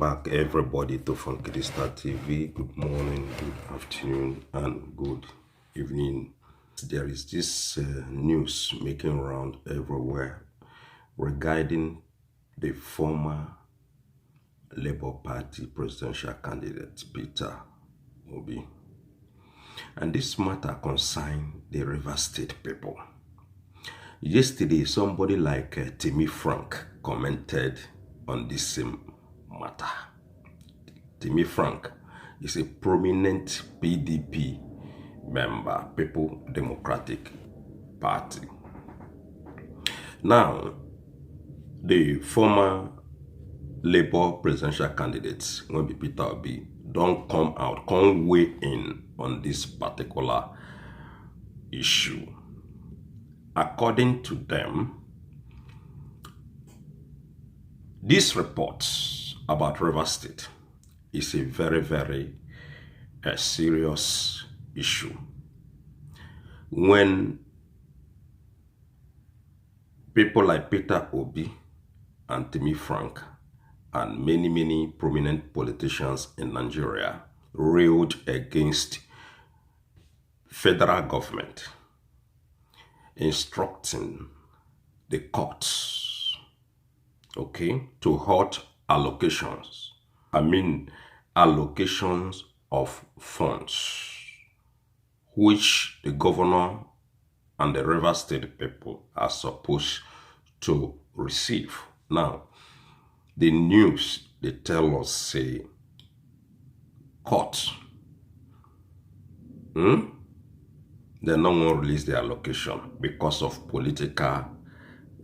back, everybody, to Funkista TV. Good morning, good afternoon, and good evening. There is this news making round everywhere regarding the former Labour Party presidential candidate, Peter Obi. And this matter concerns the River State people. Yesterday, somebody like Timmy Frank commented on this same matter. Timmy Frank is a prominent PDP member, People Democratic Party. Now, the former Labour presidential candidates, when be Peter Obi, don't come out, come weigh in on this particular issue. According to them, this report about River State is a very, very serious issue. When people like Peter Obi and Timmy Frank and many, many prominent politicians in Nigeria railed against federal government, instructing the courts, to halt allocations. Allocations of funds, which the governor and the River State people are supposed to receive. Now, the news, they tell us, say, court, they're not going to release the allocation because of political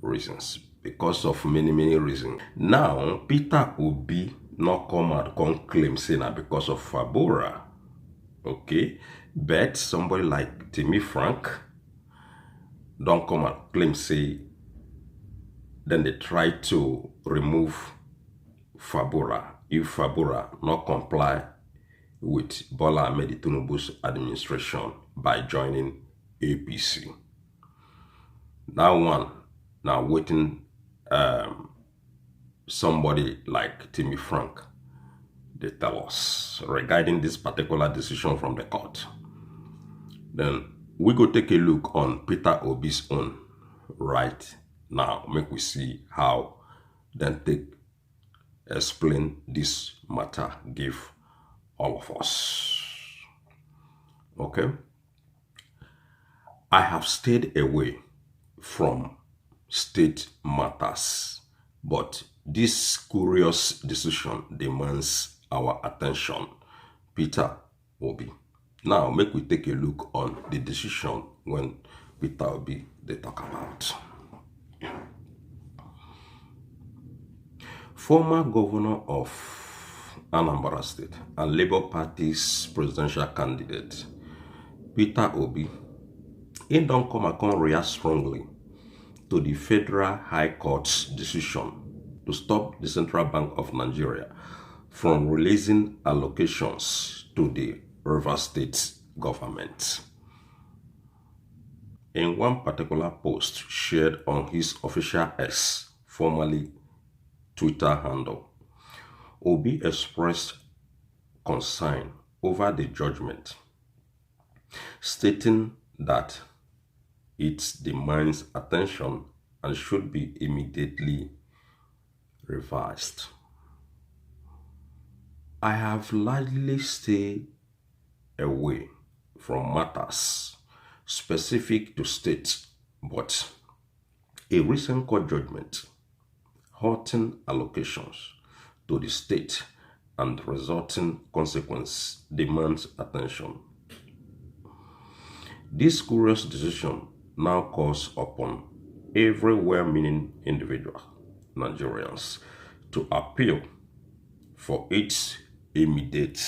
reasons, because of many, many reasons. Now, Peter Obi not come out, come claim, say, now because of FUBARA, but somebody like Timmy Frank don't come out, claim, say, then they try to remove FUBARA if FUBARA not comply with Bola Ahmed Tinubu's administration by joining APC. That one, now waiting somebody like Timmy Frank, they tell us regarding this particular decision from the court. Then we go take a look on Peter Obi's own right now. Make we see how then take explain this matter, give all of us. Okay? I have stayed away from state matters, but this curious decision demands our attention. Peter Obi. Now, make we take a look on the decision when Peter Obi they talk about. Former governor of Anambra State and Labour Party's presidential candidate, Peter Obi, he don't come and react strongly to the Federal High Court's decision to stop the Central Bank of Nigeria from releasing allocations to the River State government. In one particular post shared on his official X, formerly Twitter handle, Obi expressed concern over the judgment, stating that it demands attention and should be immediately revised. I have largely stayed away from matters specific to states, but a recent court judgment halting allocations to the state and resulting consequence demands attention. This curious decision now calls upon every well-meaning individual Nigerians to appeal for its immediate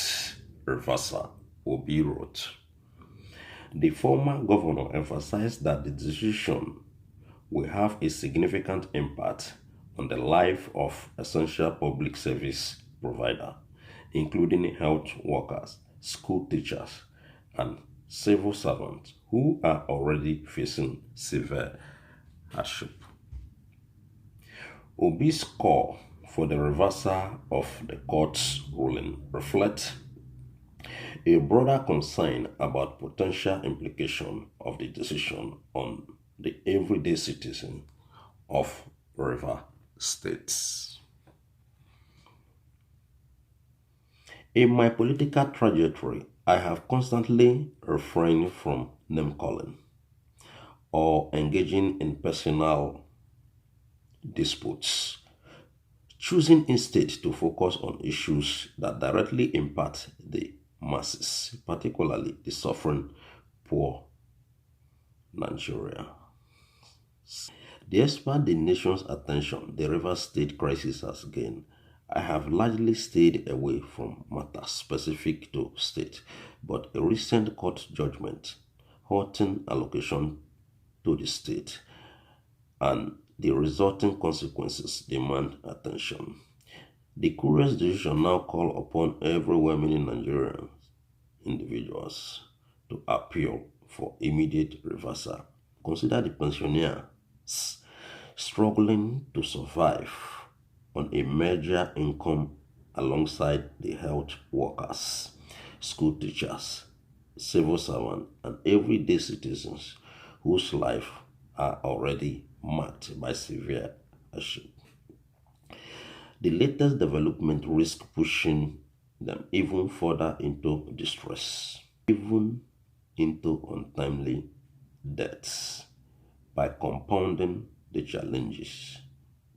reversal, Obi wrote. The former governor emphasized that the decision will have a significant impact on the life of essential public service providers, including health workers, school teachers, and civil servants who are already facing severe hardship. Obi's call for the reversal of the court's ruling reflects a broader concern about potential implication of the decision on the everyday citizen of River States. In my political trajectory, I have constantly refrained from name-calling or engaging in personal disputes, choosing instead to focus on issues that directly impact the masses, particularly the suffering poor Nigeria. Despite the nation's attention the River State crisis has gained, I have largely stayed away from matters specific to state, but a recent court judgment halting allocation to the state and the resulting consequences demand attention. The curious decision now call upon every well-meaning Nigerian individuals to appeal for immediate reversal. Consider the pensioners struggling to survive on a major income alongside the health workers, school teachers, civil servants, and everyday citizens whose lives are already marked by severe hardship. The latest development risks pushing them even further into distress, even into untimely deaths, by compounding the challenges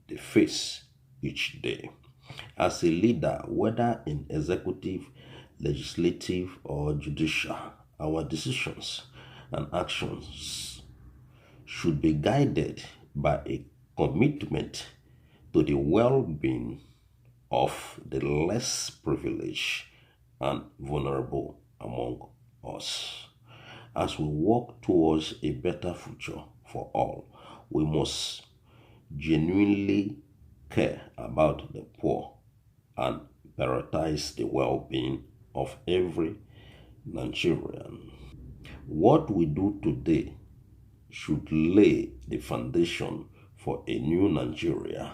they face each day. As a leader, whether in executive, legislative, or judicial, our decisions and actions should be guided by a commitment to the well-being of the less privileged and vulnerable among us. As we work towards a better future for all, we must genuinely care about the poor and prioritize the well-being of every Nigerian. What we do today should lay the foundation for a new Nigeria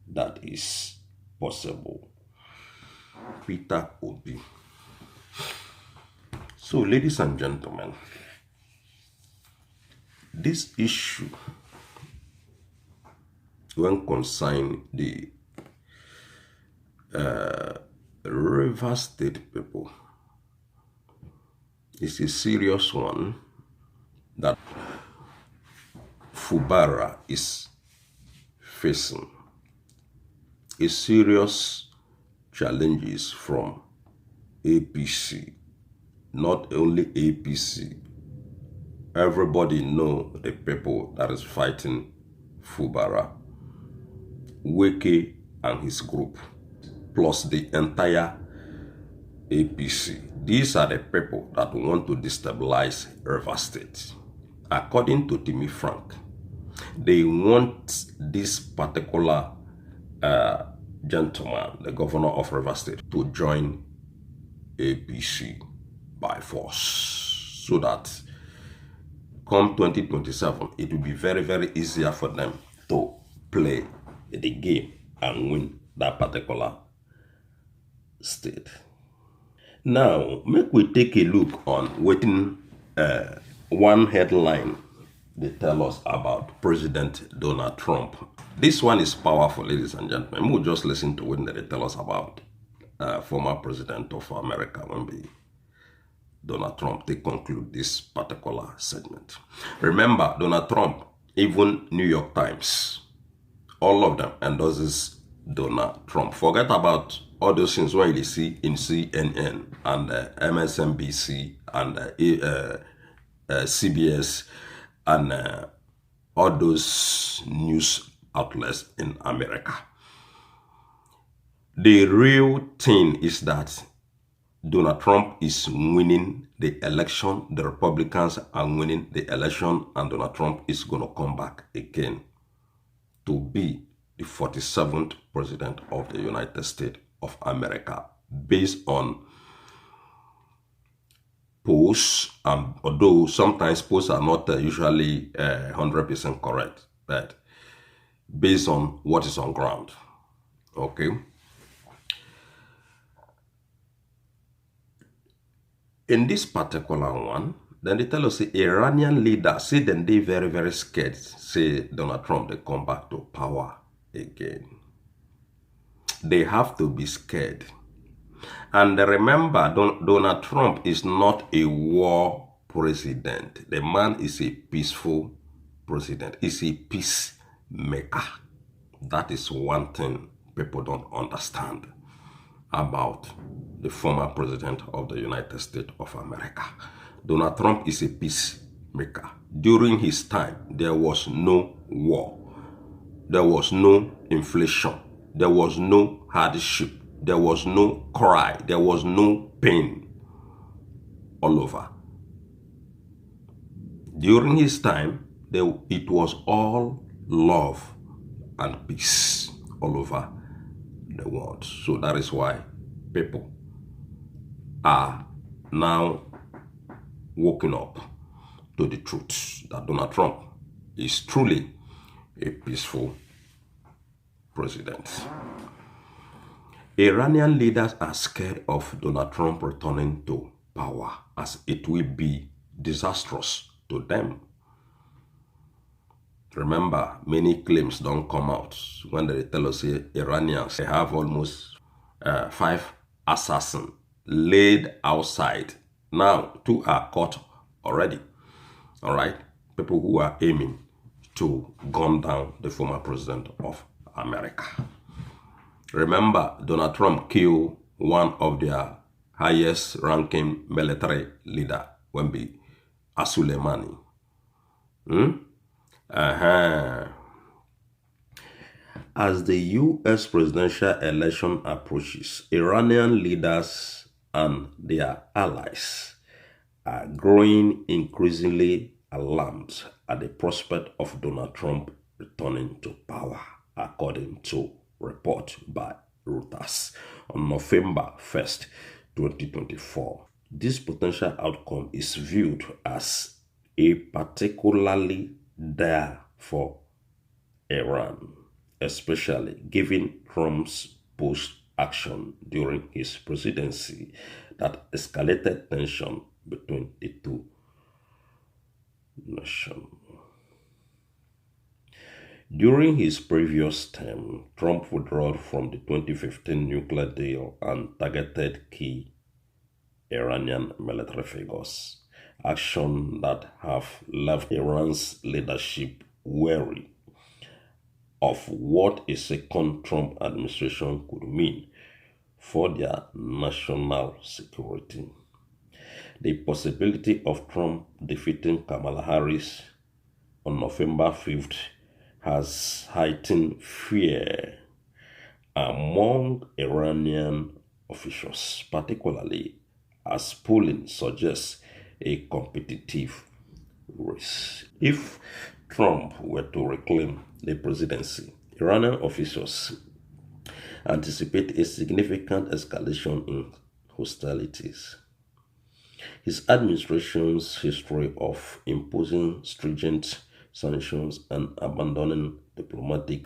that is possible. Peter Obi. So, ladies and gentlemen, this issue, when concerned the River State people, is a serious one that FUBARA is facing. A serious challenges from APC, not only APC. Everybody know the people that is fighting FUBARA, Weke and his group, plus the entire APC. These are the people that want to destabilize River State. According to Timmy Frank, they want this particular gentleman, the governor of River State, to join APC by force, so that come 2027, it will be very, very easier for them to play the game and win that particular state. Now, make we take a look on waiting one headline they tell us about President Donald Trump. This one is powerful, ladies and gentlemen. We'll just listen to what they tell us about former president of America, Donald Trump. They conclude this particular segment. Remember, Donald Trump, even New York Times, all of them endorses Donald Trump. Forget about all those things where you see in CNN and MSNBC and CBS and all those news outlets in America. The real thing is that Donald Trump is winning the election. The Republicans are winning the election, and Donald Trump is going to come back again to be the 47th president of the United States of America, based on polls, although sometimes polls are not usually 100% correct, but based on what is on ground. Okay. In this particular one, then they tell us the Iranian leader say then they very, very scared. Say Donald Trump, they come back to power again. They have to be scared. And remember, Donald Trump is not a war president. The man is a peaceful president. He's a peacemaker. That is one thing people don't understand about the former president of the United States of America. Donald Trump is a peacemaker. During his time, there was no war. There was no inflation. There was no hardship. There was no cry. There was no pain all over. During his time, it was all love and peace all over the world. So that is why people are now waking up to the truth that Donald Trump is truly a peaceful president. Iranian leaders are scared of Donald Trump returning to power, as it will be disastrous to them. Remember, many claims don't come out when they tell us Iranians, they have almost 5 assassins laid outside. Now, 2 are caught already. All right? People who are aiming to gun down the former president of America. Remember, Donald Trump killed one of their highest ranking military leader, Wemby Soleimani. As the U.S. presidential election approaches, Iranian leaders and their allies are growing increasingly alarmed at the prospect of Donald Trump returning to power, according to report by Reuters on November 1st, 2024. This potential outcome is viewed as a particularly dire for Iran, especially given Trump's post-action during his presidency that escalated tension between the two nations. During his previous term, Trump withdrew from the 2015 nuclear deal and targeted key Iranian military figures, action that have left Iran's leadership wary of what a second Trump administration could mean for their national security. The possibility of Trump defeating Kamala Harris on November 5th has heightened fear among Iranian officials, particularly as polling suggests a competitive race. If Trump were to reclaim the presidency, Iranian officials anticipate a significant escalation in hostilities. His administration's history of imposing stringent sanctions and abandoning diplomatic